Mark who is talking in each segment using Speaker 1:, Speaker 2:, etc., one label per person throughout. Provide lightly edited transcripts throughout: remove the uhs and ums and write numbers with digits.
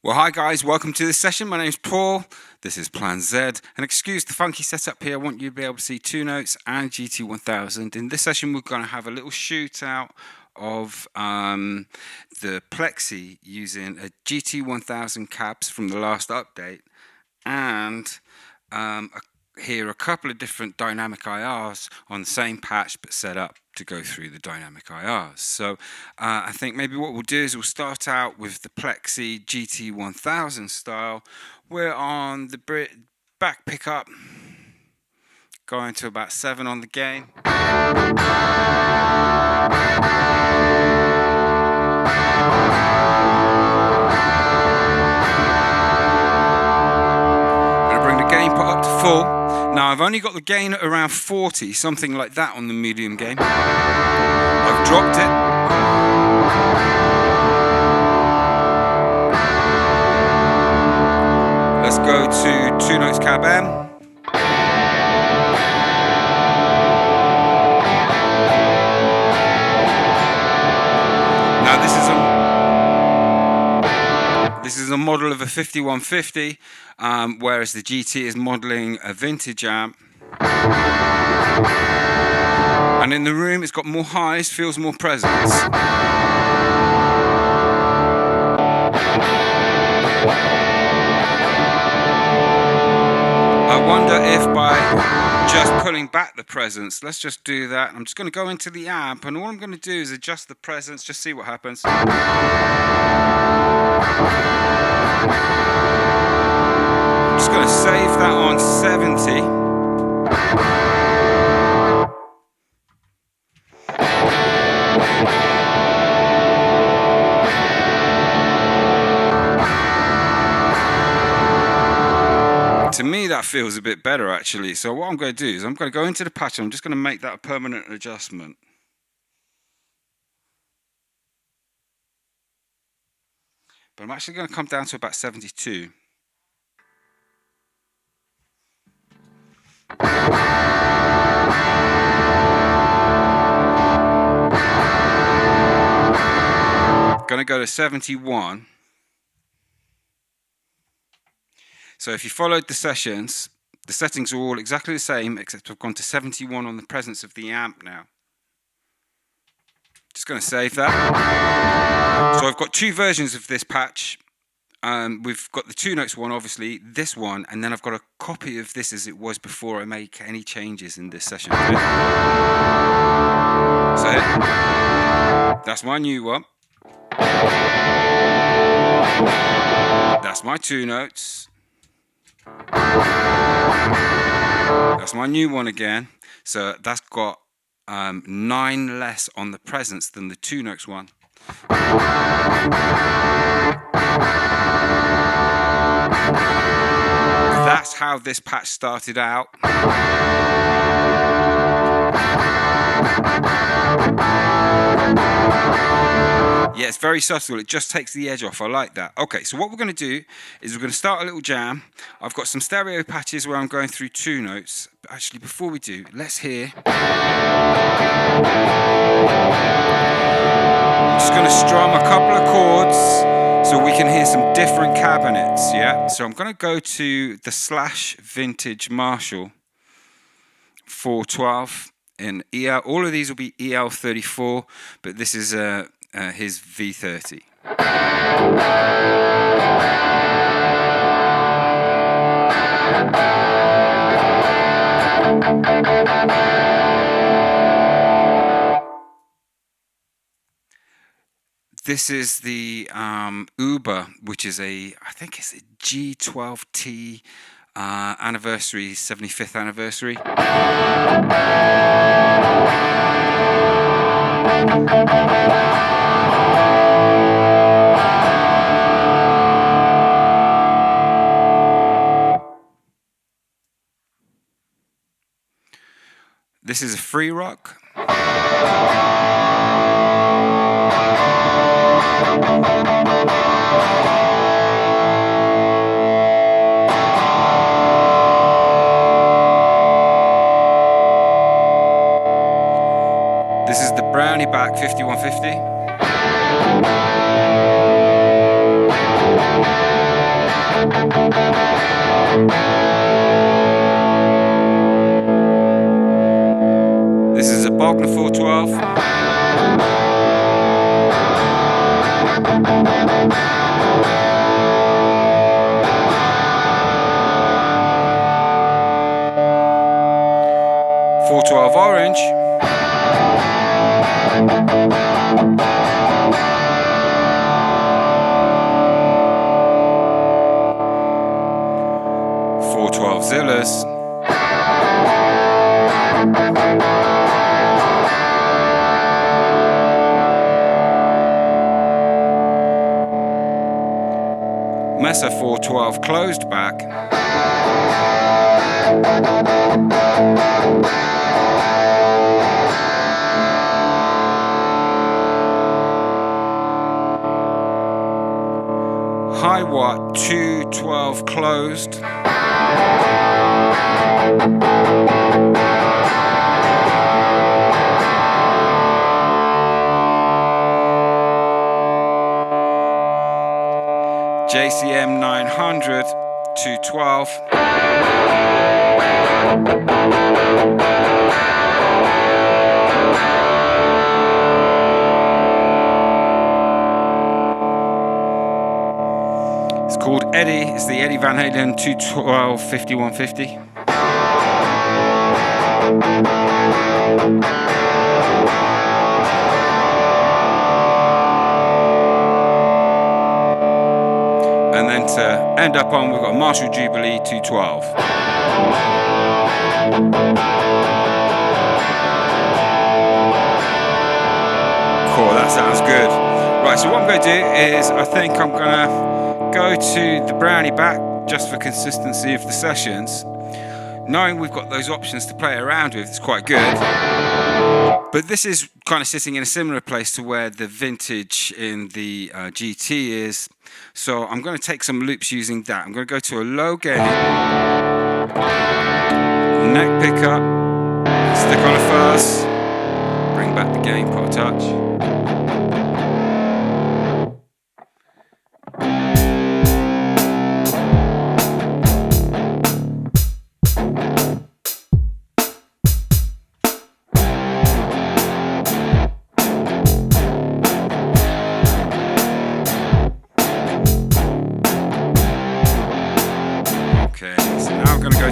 Speaker 1: Well, hi guys, welcome to this session. My name's Paul. This is Plan Z. And excuse the funky setup here. I want you to be able to see Two Notes and GT1000. In this session, we're going to have a little shootout of the Plexi using a GT1000 cabs from the last update, and here are a couple of different dynamic IRs on the same patch but set up to go through the dynamic IRs. So I think maybe what we'll do is we'll start out with the Plexi GT1000 style. We're on the Brit back pickup, going to about 7 on the gain. Gonna bring the gain pot up to full. Now I've only got the gain at around 40, something like that on the medium gain. I've dropped it. Let's go to Two Notes Cab M. Now this is a model of a 5150, whereas the GT is modeling a vintage amp. And in the room, it's got more highs, feels more presence. I wonder if by just pulling back the presence, let's just do that. I'm just going to go into the amp, and all I'm going to do is adjust the presence, just see what happens. I'm just going to save that on 70. To me, that feels a bit better actually. So what I'm going to do is I'm going to go into the patch and I'm just going to make that a permanent adjustment. But I'm actually going to come down to about 72. Going to go to 71. So if you followed the sessions, the settings are all exactly the same, except I've gone to 71 on the presence of the amp now. Just going to save that. So I've got two versions of this patch. We've got the Two Notes one, obviously, this one, and then I've got a copy of this as it was before I make any changes in this session. So that's my new one. That's my Two Notes. That's my new one again. So that's got 9 less on the presence than the Two Notes one. That's how this patch started out. Yeah, it's very subtle. It just takes the edge off. I like that. Okay, so what we're going to do is we're going to start a little jam. I've got some stereo patches where I'm going through two notes. But actually, before we do, let's hear. I'm just going to strum a couple of chords so we can hear some different cabinets. Yeah. So I'm going to go to the Slash Vintage Marshall 412 in EL. All of these will be EL34, but this is his V30. This is the Uber, which is I think it's a G12T anniversary, 75th anniversary. This is a free rock. This is the Brownie back 5150. Zillas. Mesa 412 closed back. High watt 212 closed. JCM 900 212. It's called Eddie. It's the Eddie Van Halen 212 5150. And then to end up on, we've got Marshall Jubilee 212. Cool, that sounds good. Right, so what I'm going to do is I think I'm going to go to the Brownie back just for consistency of the sessions. Knowing we've got those options to play around with, it's quite good. But this is kind of sitting in a similar place to where the vintage in the GT is. So I'm going to take some loops using that. I'm going to go to a low gain, neck pickup, stick on a fuzz, bring back the gain, put a touch.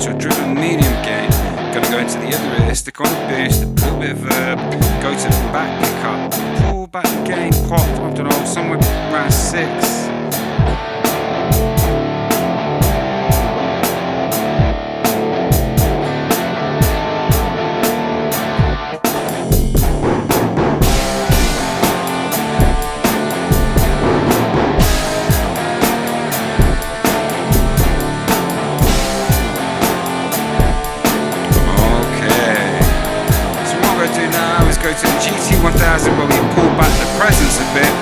Speaker 1: To a driven medium gain, going to go into the other ear, stick on a boost, a little bit of verb, go to the back pickup, pull back the gain, pop, I don't know, somewhere around 6. Go to the GT1000 where we pull back the presence a bit.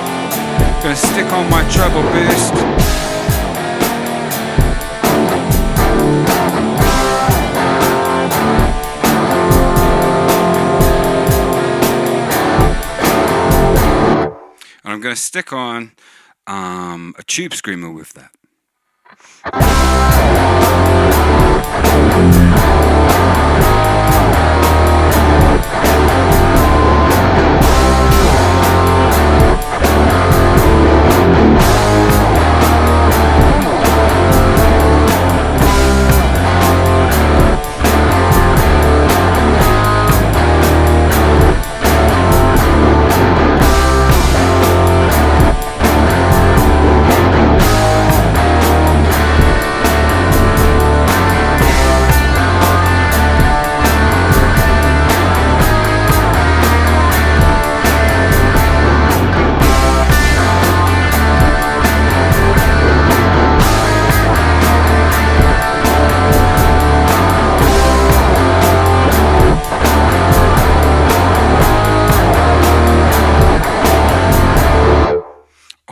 Speaker 1: Gonna stick on my treble boost. And I'm gonna stick on a tube screamer with that.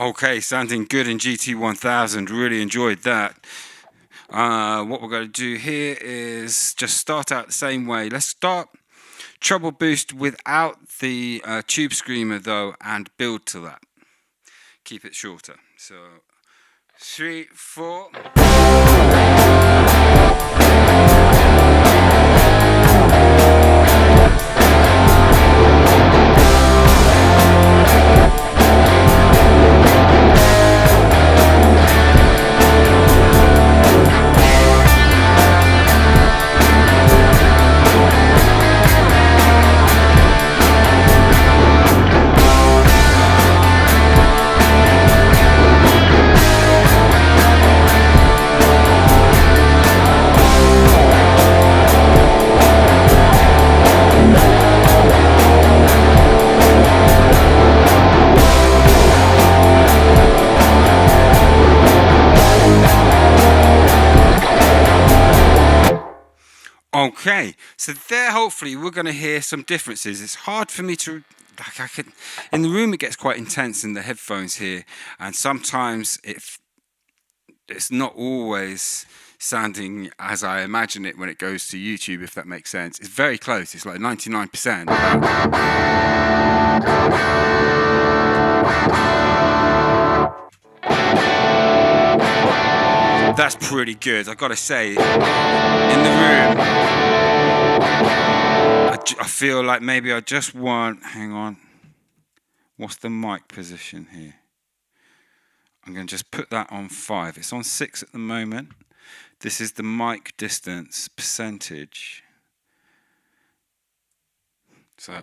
Speaker 1: Okay, sounding good in GT1000, really enjoyed that. What we're going to do here is just start out the same way. Let's start treble boost without the tube screamer though, and build to that. Keep it shorter. So 3, 4. Okay, so there hopefully we're going to hear some differences. It's hard for me to, like, in the room it gets quite intense in the headphones here, and sometimes it's not always sounding as I imagine it when it goes to YouTube, if that makes sense. It's very close, it's like 99%. That's pretty good, I've got to say. In the room, I feel like maybe I just want, hang on, what's the mic position here? I'm going to just put that on 5. It's on 6 at the moment. This is the mic distance percentage. So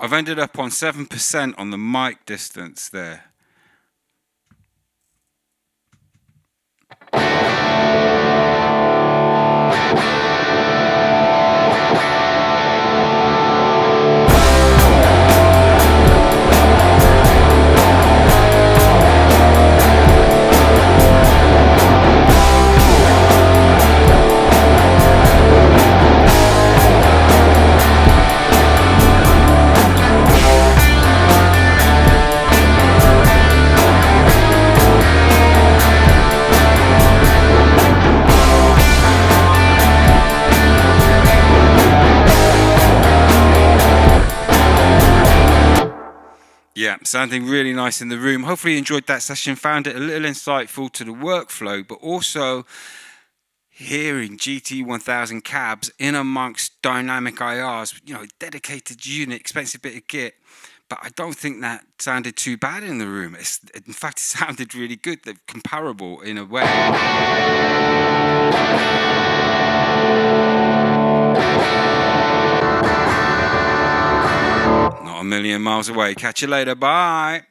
Speaker 1: I've ended up on 7% on the mic distance there. Yeah, sounding really nice in the room. Hopefully you enjoyed that session, found it a little insightful to the workflow, but also hearing GT1000 cabs in amongst dynamic IRs, you know, dedicated unit, expensive bit of kit. But I don't think that sounded too bad in the room. In fact, it sounded really good. They're comparable in a way. Not a million miles away. Catch you later. Bye.